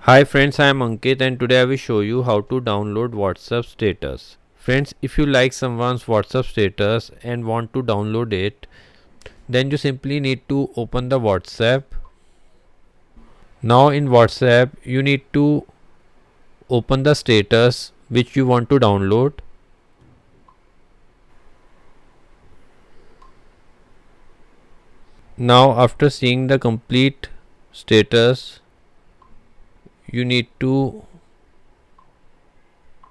Hi friends, I am Ankit and today I will show you how to download WhatsApp status. Friends, if you like someone's WhatsApp status and want to download it, then you simply need to open the WhatsApp. Now in WhatsApp, you need to open the status which you want to download. Now after seeing the complete status, you need to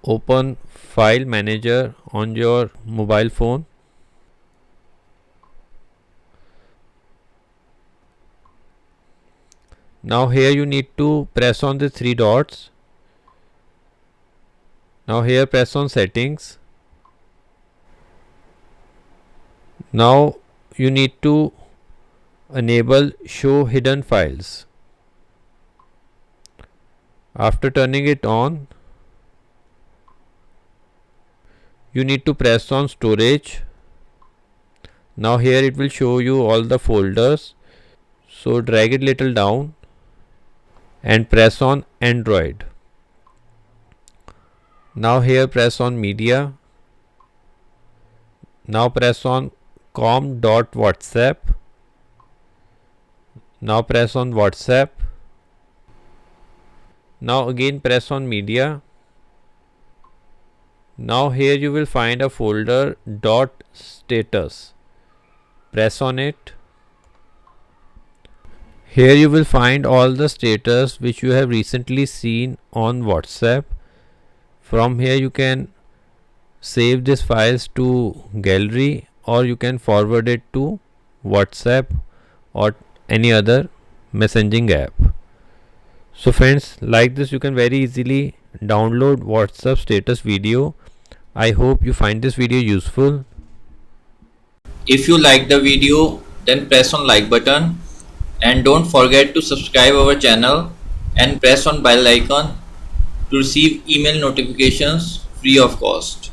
open file manager on your mobile phone. Now here you need to press on the three dots. Now here press on settings. Now you need to enable show hidden files. After turning it on, you need to press on storage. Now here it will show you all the folders. So drag it little down and press on Android. Now here press on media. Now press on com.whatsapp. Now press on WhatsApp. Now again press on media. Now here you will find a folder dot status. Press on it. Here you will find all the status which you have recently seen on WhatsApp. From here you can save these files to gallery or you can forward it to WhatsApp or any other messaging app. So friends, like this you can very easily download WhatsApp status video. I hope you find this video useful. If you like the video, then press on like button and don't forget to subscribe our channel and press on bell icon to receive email notifications free of cost.